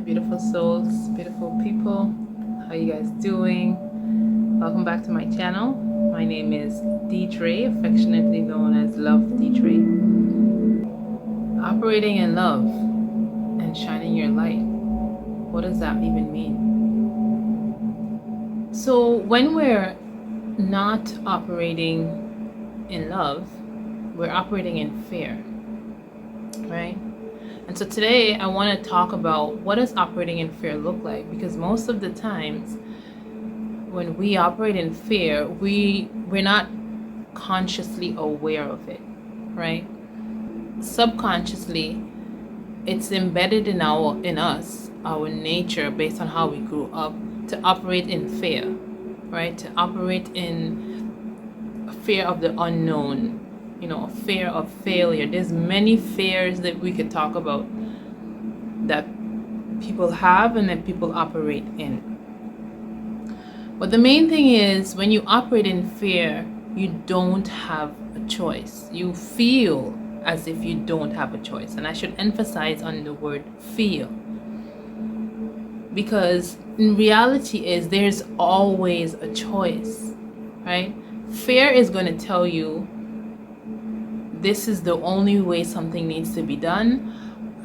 beautiful souls, beautiful people. How you guys doing? Welcome back to my channel. My name is Deidrae, affectionately known as Love Deidrae. Operating in love and shining your light. What does that even mean? So when we're not operating in love, we're operating in fear, right? And so today I want to talk about what does operating in fear look like, because most of the times when we operate in fear, we're not consciously aware of it, right? Subconsciously, it's embedded in us, our nature, based on how we grew up, to operate in fear, right? To operate in a fear of the unknown, a fear of failure. There's many fears that we could talk about that people have and that people operate in. But the main thing is, when you operate in fear, you don't have a choice. You feel as if you don't have a choice. And I should emphasize on the word feel, because in reality is there's always a choice, right? Fear is going to tell you this is the only way something needs to be done,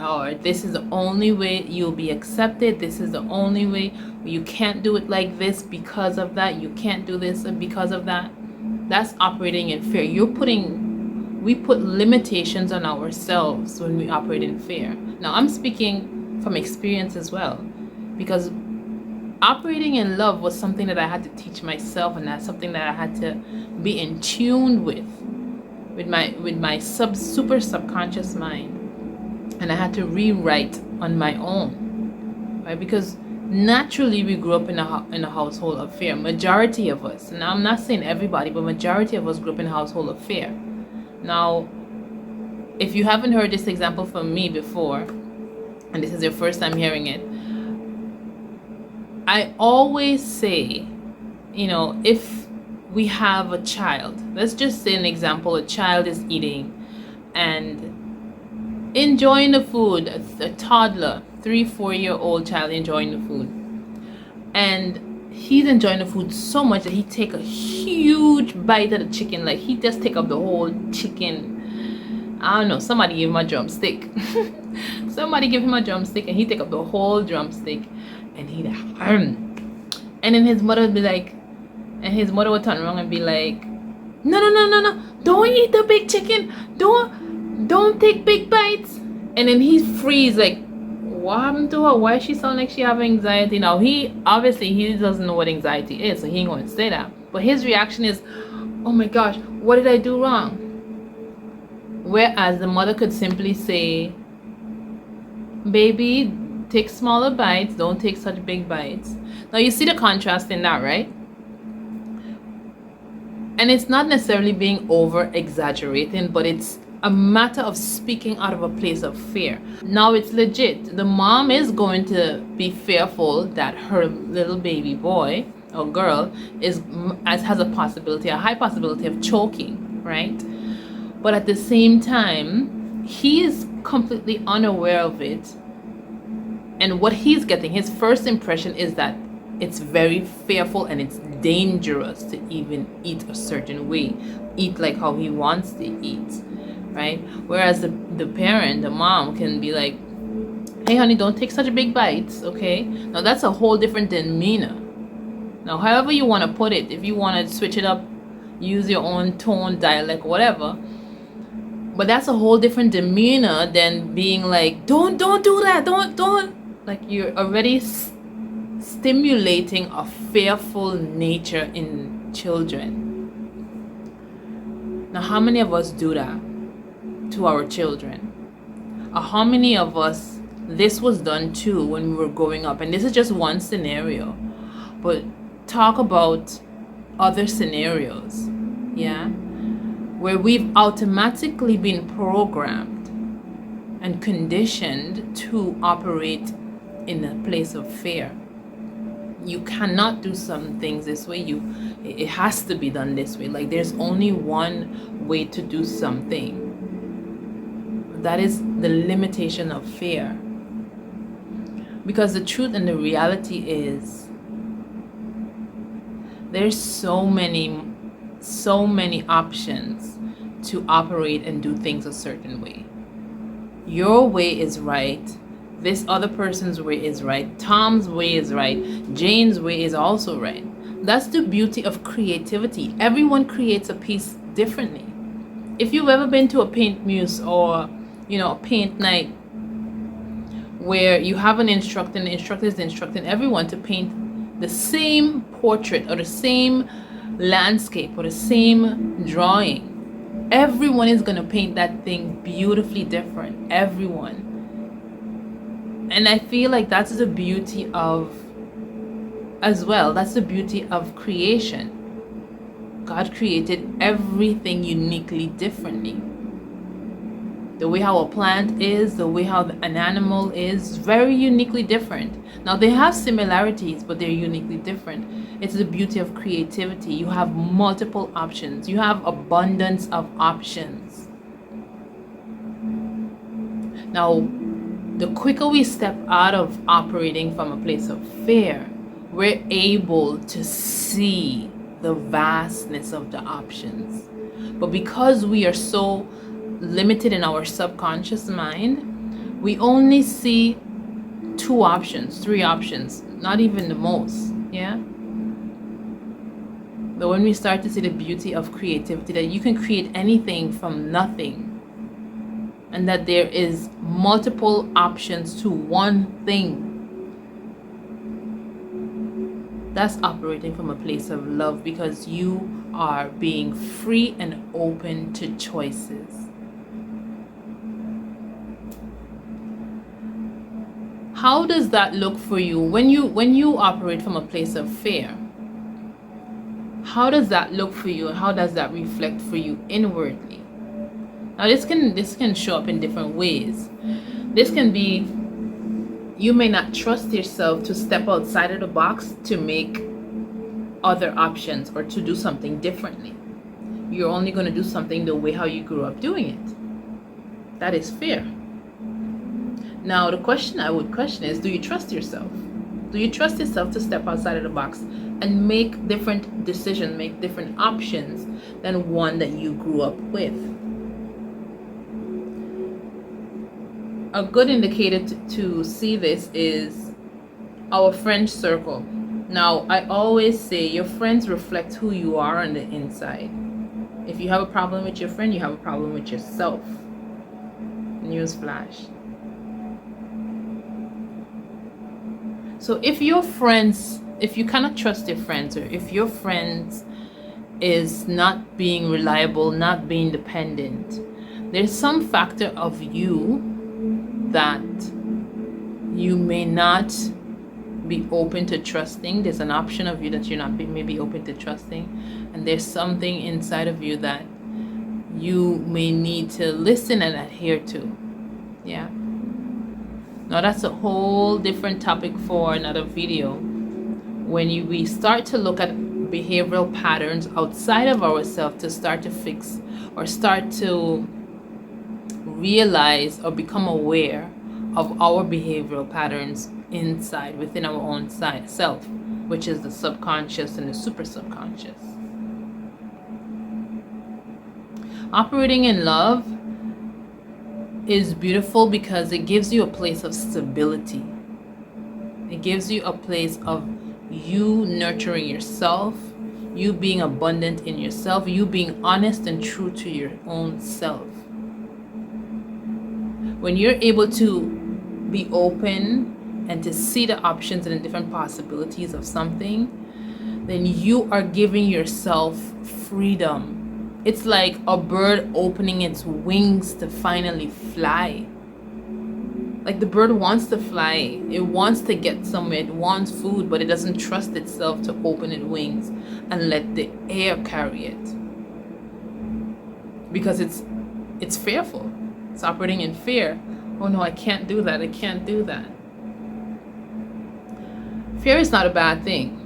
or this is the only way you'll be accepted, this is the only way, you can't do it like this because of that, you can't do this because of that. That's operating in fear. We put limitations on ourselves when we operate in fear. Now I'm speaking from experience as well, because operating in love was something that I had to teach myself, and that's something that I had to be in tune with my super subconscious mind, and I had to rewrite on my own, right? Because naturally we grew up in a household of fear. Majority of us, and I'm not saying everybody, but majority of us grew up in a household of fear. Now, if you haven't heard this example from me before, and this is your first time hearing it, I always say, if we have a child, let's just say an example, a child is eating and enjoying the food, a toddler, 3-4-year-old child enjoying the food, and he's enjoying the food so much that he take a huge bite of the chicken, like he just take up the whole chicken. I don't know, somebody give him a drumstick. Somebody give him a drumstick and he take up the whole drumstick, and he and then his mother would be like, and his mother would turn around and be like, no, don't eat the big chicken, don't take big bites. And then he freeze, like, what happened to her? Why she sound like she have anxiety? Now he doesn't know what anxiety is, so he ain't going to say that, but his reaction is, oh my gosh, what did I do wrong? Whereas the mother could simply say, baby, take smaller bites, don't take such big bites. Now you see the contrast in that, right? And it's not necessarily being over exaggerating, but it's a matter of speaking out of a place of fear. Now it's legit. The mom is going to be fearful that her little baby boy or girl has a high possibility of choking, right? But at the same time, he is completely unaware of it. And what he's getting, his first impression is that it's very fearful and it's dangerous to even eat a certain way, eat like how he wants to eat, right? Whereas the parent, the mom, can be like, hey honey, don't take such big bites, okay? Now that's a whole different demeanor. Now however you want to put it, if you want to switch it up, use your own tone, dialect, whatever, but that's a whole different demeanor than being like, don't do that, don't. Like, you're already stimulating a fearful nature in children. Now how many of us do that to our children? Or how many of us, this was done too when we were growing up? And this is just one scenario, but talk about other scenarios, yeah, where we've automatically been programmed and conditioned to operate in a place of fear. You cannot do some things this way. It has to be done this way. Like, there's only one way to do something. That is the limitation of fear. Because the truth and the reality is there's so many options to operate and do things a certain way. Your way is right. This other person's way is right. Tom's way is right. Jane's way is also right. That's the beauty of creativity. Everyone creates a piece differently. If you've ever been to a paint muse or, a paint night where you have an instructor and the instructor is instructing everyone to paint the same portrait or the same landscape or the same drawing, everyone is going to paint that thing beautifully different. Everyone. And I feel like that's the beauty of, as well, that's the beauty of creation. God created everything uniquely differently. The way how a plant is, the way how an animal is, very uniquely different. Now they have similarities, but they're uniquely different. It's the beauty of creativity. You have multiple options. You have abundance of options. Now, the quicker we step out of operating from a place of fear, we're able to see the vastness of the options. But because we are so limited in our subconscious mind, we only see 2 options, 3 options, not even the most. Yeah. But when we start to see the beauty of creativity, that you can create anything from nothing, and that there is multiple options to one thing, that's operating from a place of love, because you are being free and open to choices. How does that look for you when you operate from a place of fear? How does that look for you, and how does that reflect for you inwardly? Now this can show up in different ways. This can be, you may not trust yourself to step outside of the box to make other options or to do something differently. You're only going to do something the way how you grew up doing it. That is fear. Now the question I would question is, do you trust yourself? Do you trust yourself to step outside of the box and make different decisions, make different options than one that you grew up with? A good indicator to see this is our friend circle. Now, I always say your friends reflect who you are on the inside. If you have a problem with your friend, you have a problem with yourself. Newsflash. So if you cannot trust your friends, or if your friends is not being reliable, not being dependent, there's some factor of you that you may not be open to trusting. There's an option of you that you're not maybe open to trusting, and there's something inside of you that you may need to listen and adhere to. Yeah. Now that's a whole different topic for another video. When we start to look at behavioral patterns outside of ourselves, to start to fix or start to realize or become aware of our behavioral patterns inside, within our own self, which is the subconscious and the super subconscious. Operating in love is beautiful because it gives you a place of stability. It gives you a place of you nurturing yourself, you being abundant in yourself, you being honest and true to your own self. When you're able to be open and to see the options and the different possibilities of something, then you are giving yourself freedom. It's like a bird opening its wings to finally fly. Like the bird wants to fly, it wants to get somewhere, it wants food, but it doesn't trust itself to open its wings and let the air carry it, because it's fearful. It's operating in fear. Oh no, I can't do that, I can't do that. Fear is not a bad thing.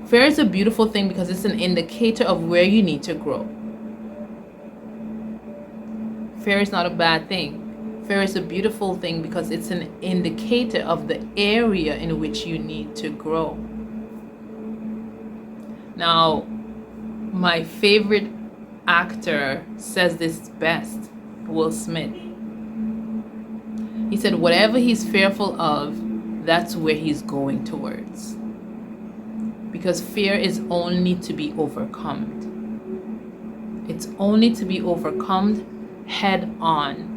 Fear is a beautiful thing because it's an indicator of where you need to grow. Fear is not a bad thing. Fear is a beautiful thing because it's an indicator of the area in which you need to grow. Now, my favorite actor says this best, Will Smith. He said, whatever he's fearful of, that's where he's going towards. Because fear is only to be overcome. It's only to be overcome head on.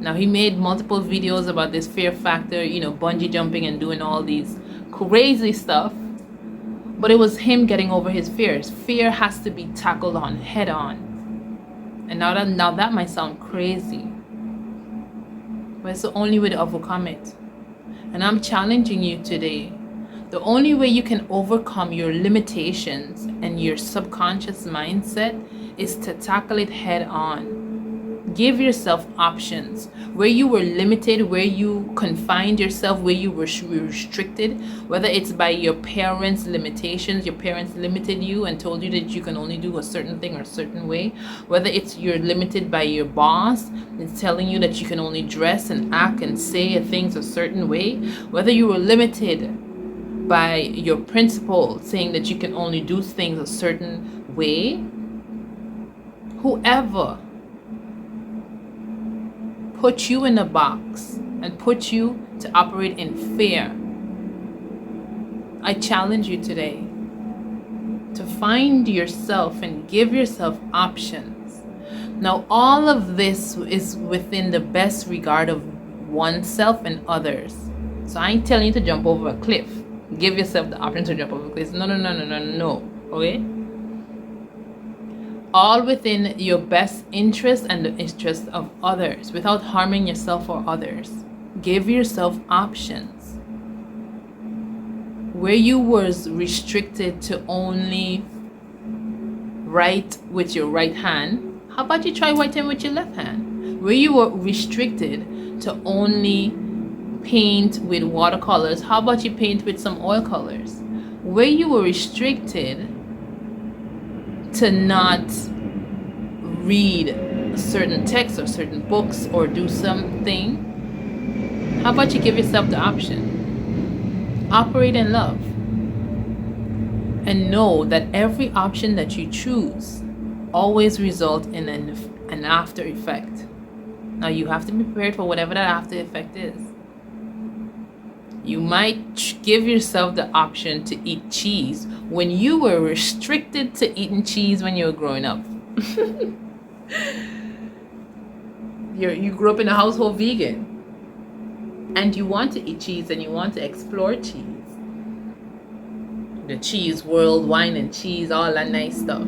Now, he made multiple videos about this fear factor, you know, bungee jumping and doing all these crazy stuff. But it was him getting over his fears. Fear has to be tackled on head on. And now that might sound crazy, but it's the only way to overcome it. And I'm challenging you today. The only way you can overcome your limitations and your subconscious mindset is to tackle it head on. Give yourself options. Where you were limited, where you confined yourself, where you were restricted, whether it's by your parents' limitations, your parents limited you and told you that you can only do a certain thing or a certain way, whether it's you're limited by your boss, it's telling you that you can only dress and act and say things a certain way, whether you were limited by your principal saying that you can only do things a certain way, whoever put you in a box and put you to operate in fear, I challenge you today to find yourself and give yourself options. Now, all of this is within the best regard of oneself and others. So I ain't telling you to jump over a cliff. Give yourself the option to jump over a cliff. No. Okay? All within your best interest and the interest of others without harming yourself or others. Give yourself options. Where you was restricted to only write with your right hand, how about you try writing with your left hand? Where you were restricted to only paint with watercolors, how about you paint with some oil colors? Where you were restricted to not read certain texts or certain books or do something, how about you give yourself the option? Operate in love and know that every option that you choose always result in an after effect. Now you have to be prepared for whatever that after effect is. You might give yourself the option to eat cheese when you were restricted to eating cheese when you were growing up. You grew up in a household vegan and you want to eat cheese and you want to explore cheese. The cheese world, wine and cheese, all that nice stuff.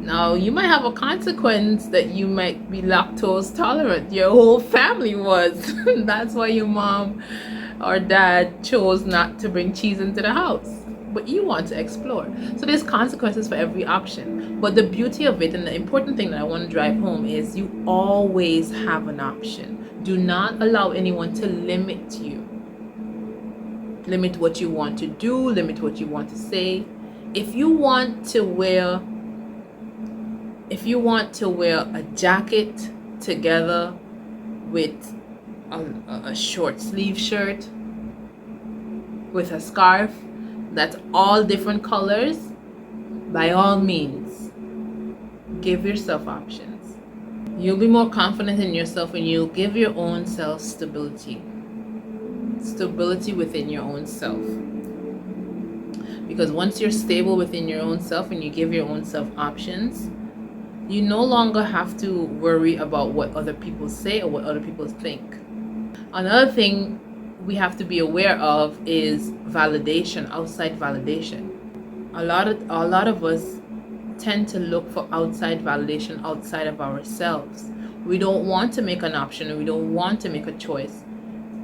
Now, you might have a consequence that you might be lactose tolerant. Your whole family was. That's why your mom or dad chose not to bring cheese into the house. But you want to explore. So there's consequences for every option. But the beauty of it and the important thing that I want to drive home is you always have an option. Do not allow anyone to limit you. Limit what you want to do, limit what you want to say. If you want to wear a jacket together with a short sleeve shirt with a scarf that's all different colors, by all means, give yourself options. You'll be more confident in yourself and you'll give your own self stability. Stability within your own self. Because once you're stable within your own self and you give your own self options, you no longer have to worry about what other people say or what other people think. Another thing we have to be aware of is validation, outside validation. A lot of us tend to look for outside validation outside of ourselves. We don't want to make an option, or we don't want to make a choice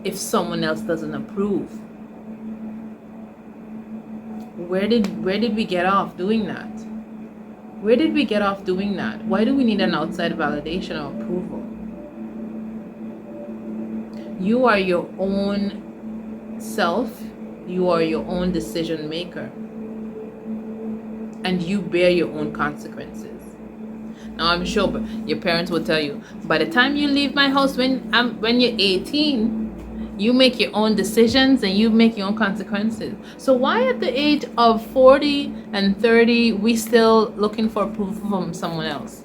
if someone else doesn't approve. Where did we get off doing that? Where did we get off doing that? Why do we need an outside validation or approval? You are your own self. You are your own decision maker. And you bear your own consequences. Now I'm sure but your parents will tell you, by the time you leave my house when you're 18, you make your own decisions and you make your own consequences. So why at the age of 40 and 30 we still looking for approval from someone else?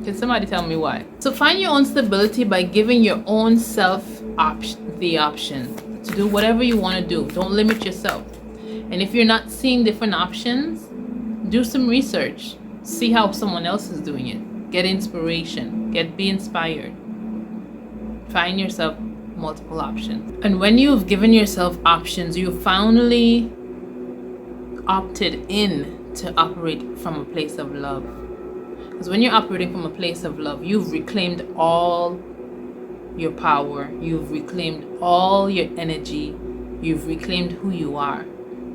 Can somebody tell me why? So find your own stability by giving your own self the option to do whatever you want to do. Don't limit yourself. And if you're not seeing different options, do some research. See how someone else is doing it. Get inspiration. Be inspired. Find yourself multiple options. And when you've given yourself options, you finally opted in to operate from a place of love. Because when you're operating from a place of love, you've reclaimed all your power. You've reclaimed all your energy. You've reclaimed who you are.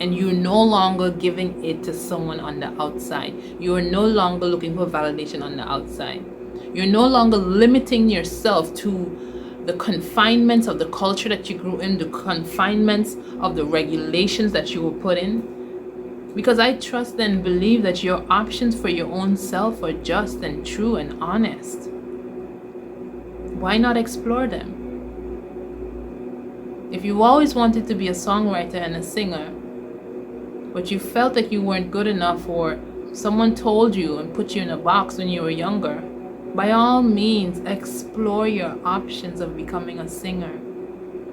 And you're no longer giving it to someone on the outside. You are no longer looking for validation on the outside. You're no longer limiting yourself to the confinements of the culture that you grew in, the confinements of the regulations that you were put in. Because I trust and believe that your options for your own self are just and true and honest. Why not explore them? If you always wanted to be a songwriter and a singer, but you felt that you weren't good enough, or someone told you and put you in a box when you were younger, by all means, explore your options of becoming a singer.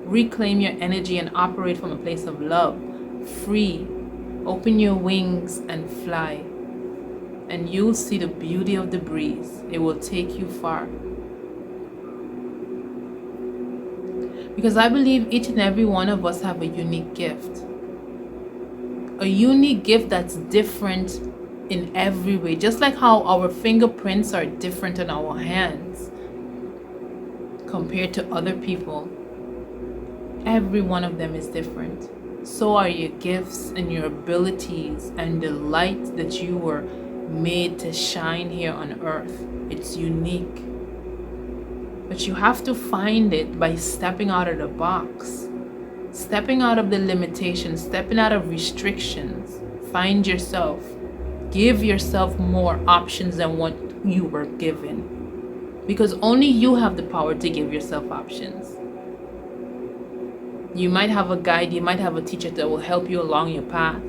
Reclaim your energy and operate from a place of love, free. Open your wings and fly. And you'll see the beauty of the breeze. It will take you far. Because I believe each and every one of us have a unique gift. A unique gift that's different in every way. Just like how our fingerprints are different on our hands compared to other people. Every one of them is different. So are your gifts and your abilities and the light that you were made to shine here on earth. It's unique. But you have to find it by stepping out of the box. Stepping out of the limitations, stepping out of restrictions. Find yourself. Give yourself more options than what you were given. Because only you have the power to give yourself options. You might have a guide, you might have a teacher that will help you along your path.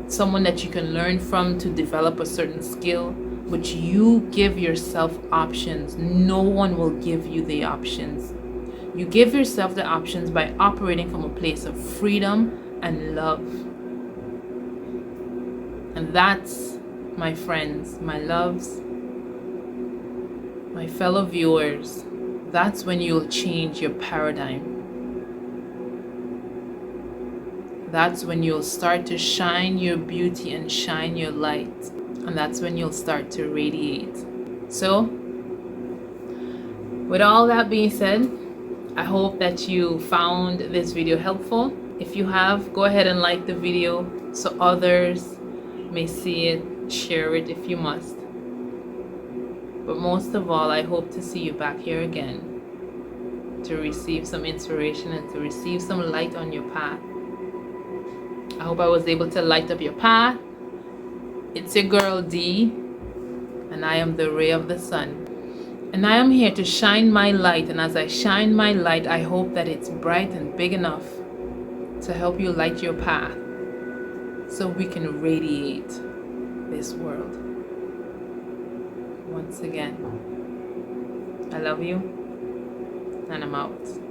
Someone that you can learn from to develop a certain skill. But you give yourself options. No one will give you the options. You give yourself the options by operating from a place of freedom and love. And that's, my friends, my loves, my fellow viewers, that's when you'll change your paradigm. That's when you'll start to shine your beauty and shine your light. And that's when you'll start to radiate. So, with all that being said, I hope that you found this video helpful. If you have, go ahead and like the video so others may see it. Share it if you must. But most of all, I hope to see you back here again to receive some inspiration and to receive some light on your path. I hope I was able to light up your path. It's your girl D, and I am the ray of the sun. And I am here to shine my light, and as I shine my light, I hope that it's bright and big enough to help you light your path so we can radiate this world. Once again, I love you, and I'm out.